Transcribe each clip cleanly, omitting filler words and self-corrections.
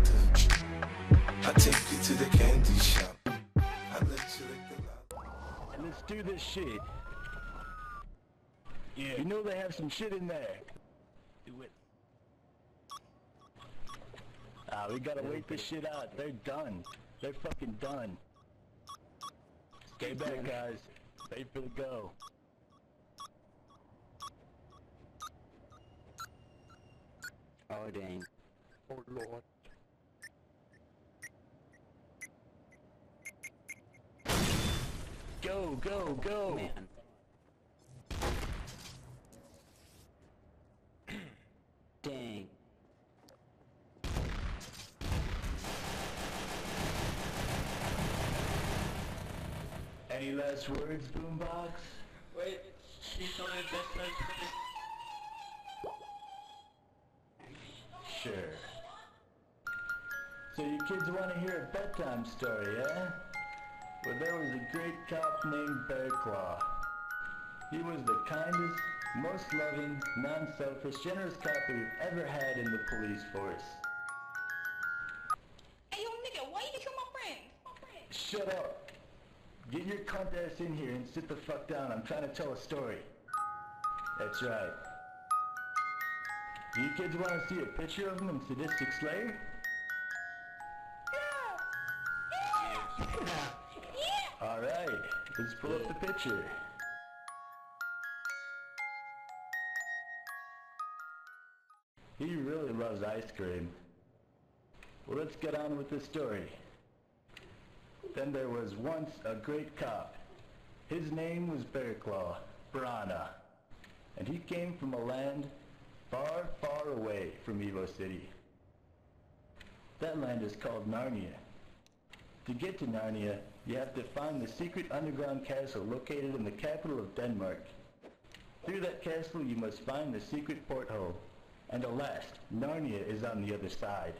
I take you to the candy shop. I let you lick the loud. And let's do this shit. Yeah, you know they have some shit in there. Do it. We gotta wait this shit out. They're done. They're fucking done. Stay back, guys. Wait for the go. Oh dang. Oh lord. Go, go, go! Man. Dang. Any last words, Boombox? Wait, she's on it just like Sure. So you kids want to hear a bedtime story, eh? Well, there was a great cop named Bearclaw. He was the kindest, most loving, non-selfish, generous cop that we've ever had in the police force. Hey, yo, nigga, why you kill my friend? Shut up! Get your cunt ass in here and sit the fuck down. I'm trying to tell a story. That's right. Do you kids want to see a picture of him in Sadistic Slayer? Alright, let's pull up the picture. He really loves ice cream. Well, let's get on with the story. Then there was once a great cop. His name was Bearclaw, Brana, and he came from a land far, far away from Evo City. That land is called Narnia. To get to Narnia, you have to find the secret underground castle located in the capital of Denmark. Through that castle you must find the secret porthole, and alas, Narnia is on the other side.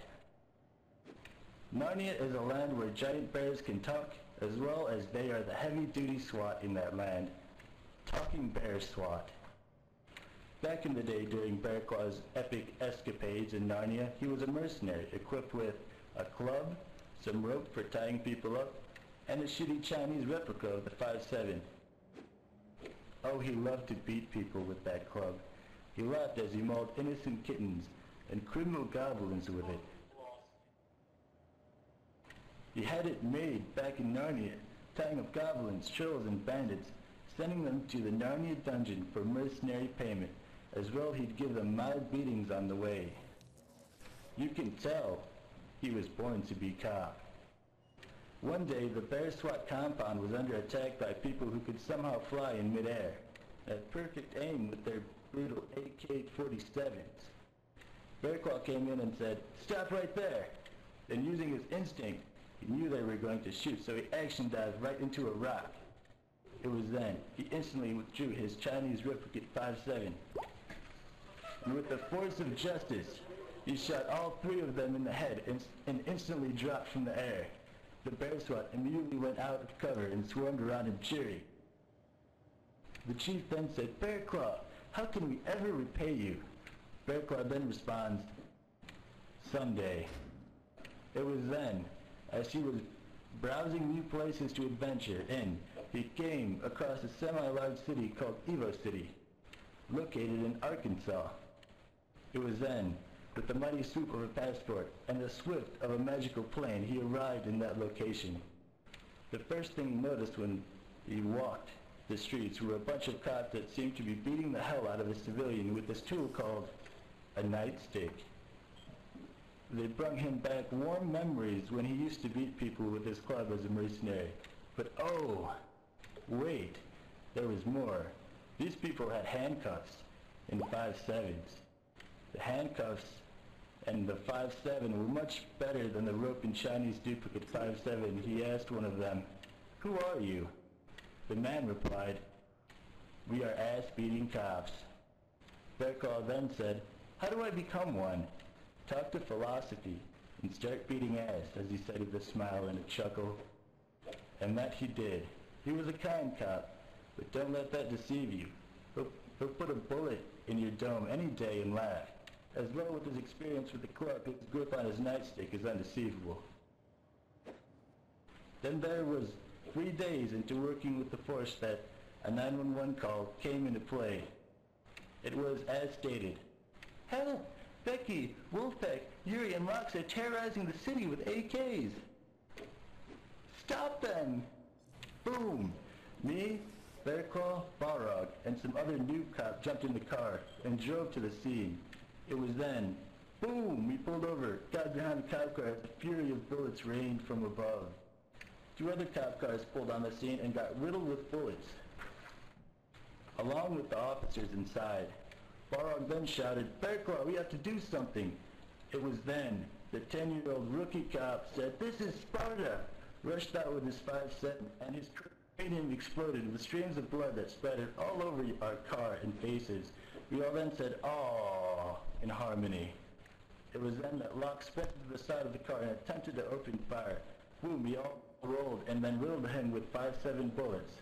Narnia is a land where giant bears can talk, as well as they are the heavy-duty SWAT in that land. Talking Bear SWAT. Back in the day during Bearclaw's epic escapades in Narnia, he was a mercenary equipped with a club, some rope for tying people up, and a shitty Chinese replica of the 5.7. Oh, he loved to beat people with that club. He laughed as he mauled innocent kittens and criminal goblins with it. He had it made back in Narnia, tying up goblins, trolls, and bandits, sending them to the Narnia dungeon for mercenary payment. As well, he'd give them mild beatings on the way. You can tell he was born to be cop. One day, the Bear SWAT compound was under attack by people who could somehow fly in midair, at perfect aim with their brutal AK-47s. Bearclaw came in and said, "Stop right there!" Then using his instinct, he knew they were going to shoot, so he action dived right into a rock. It was then he instantly withdrew his Chinese replica 5.7. And with the force of justice, he shot all three of them in the head and instantly dropped from the air. The Bear SWAT immediately went out of cover and swarmed around him cheering. The chief then said, "Bearclaw, how can we ever repay you?" Bearclaw then responds, "Someday." It was then, as he was browsing new places to adventure in, he came across a semi-large city called Evo City, located in Arkansas. It was then, with the mighty swoop of a passport and the swift of a magical plane, he arrived in that location. The first thing he noticed when he walked the streets were a bunch of cops that seemed to be beating the hell out of a civilian with this tool called a nightstick. They brought him back warm memories when he used to beat people with his club as a mercenary. But oh, wait, there was more. These people had handcuffs and 5.7s. The handcuffs and the 5.7 were much better than the rope and Chinese duplicate 5.7. He asked one of them, "Who are you?" The man replied, "We are ass-beating cops." Bearclaw then said, "How do I become one?" "Talk to philosophy and start beating ass," as he said with a smile and a chuckle. And that he did. He was a kind cop, but don't let that deceive you. He'll put a bullet in your dome any day and laugh. as well with his experience with the clerk, his grip on his nightstick is undeceivable. Then there was 3 days into working with the force that a 911 call came into play. It was as stated. Help! Becky, Wolfpack, Yuri, and Lox are terrorizing the city with AKs. Stop them! Boom! Me, Bearclaw, Balrog, and some other noob cop jumped in the car and drove to the scene. It was then, boom, we pulled over, got behind the cop car as the fury of bullets rained from above. 2 other cop cars pulled on the scene and got riddled with bullets, along with the officers inside. Balrog then shouted, Bearclaw, we have to do something. It was then the 10-year-old rookie cop said, this is Sparta, rushed out with his 5.7, and his cranium exploded with streams of blood that splattered all over our car and faces. We all then said, aww, in harmony. It was then that Locke sprinted to the side of the car and attempted to open fire. Boom, we all rolled and then riddled him with 5.7 bullets.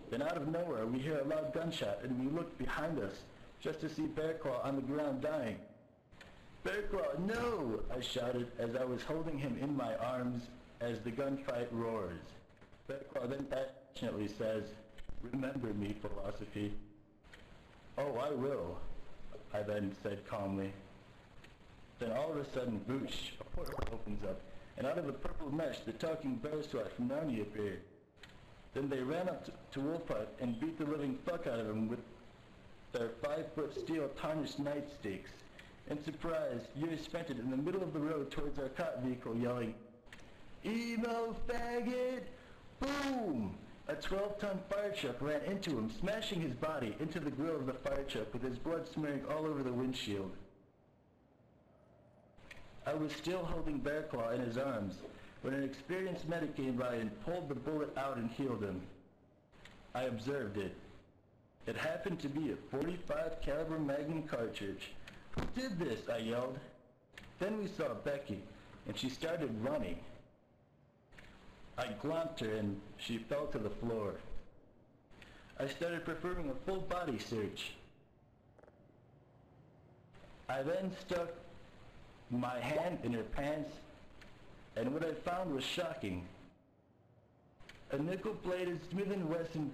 Then out of nowhere, we hear a loud gunshot and we look behind us just to see Bearclaw on the ground dying. Bearclaw, no! I shouted as I was holding him in my arms as the gunfight roars. Bearclaw then passionately says, remember me, philosophy. Oh, I will, I then said calmly. Then all of a sudden, boosh, a portal opens up, and out of the purple mesh, the talking bear swat from Narnia appeared. Then they ran up to Wolfpack and beat the living fuck out of him with their 5-foot steel tarnished nightsticks. In surprise, Yuri sprinted in the middle of the road towards our cop vehicle, yelling, Emo faggot! Boom! A 12-ton fire truck ran into him, smashing his body into the grill of the fire truck with his blood smearing all over the windshield. I was still holding Bearclaw in his arms when an experienced medic came by and pulled the bullet out and healed him. I observed it. It happened to be a .45 caliber Magnum cartridge. Who did this? I yelled. Then we saw Becky, and she started running. I glomped her and she fell to the floor. I started performing a full body search. I then stuck my hand in her pants, and what I found was shocking. A nickel-plated Smith & Wesson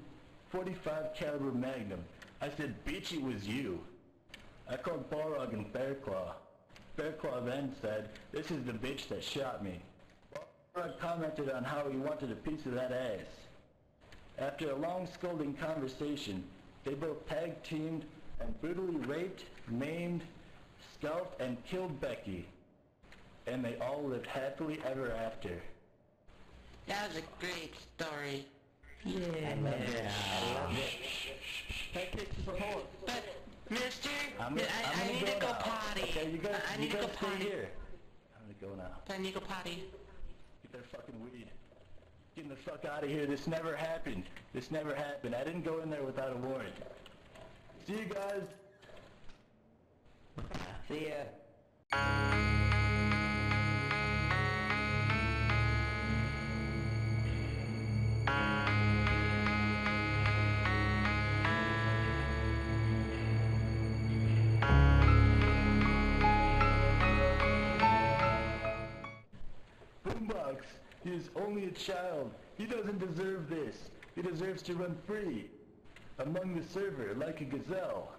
.45 caliber Magnum. I said, bitch, it was you. I called Balrog and Bearclaw. Bearclaw then said, this is the bitch that shot me. Balrog commented on how he wanted a piece of that ass. After a long scolding conversation, they both tag-teamed and brutally raped, maimed, scalped, and killed Becky. And they all lived happily ever after. That was a great story. Yeah. I love it. That takes us a whole... But, mister, I'm I gonna need to go now. potty. Okay, you guys, I need to go stay potty. here. I'm gonna go now. I need to go potty. Get that fucking weed. Getting the fuck out of here. This never happened. This never happened. I didn't go in there without a warrant. See you guys. See ya. Boombox, he is only a child. He doesn't deserve this. He deserves to run free among the server like a gazelle.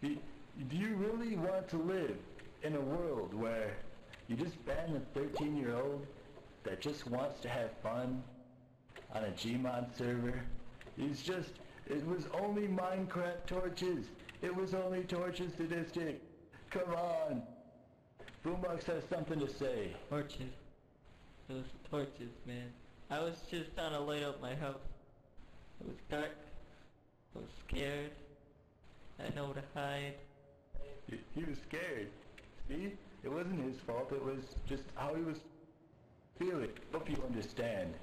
Do you really want to live in a world where you just ban a 13-year-old that just wants to have fun on a Gmod server? It was only Minecraft torches. It was only torches sadistic. Come on. Boombox has something to say. Torches. Those torches, man. I was just trying to light up my house. It was dark. I was scared. I had nowhere to hide. He was scared. See? It wasn't his fault. It was just how he was feeling. Hope you understand.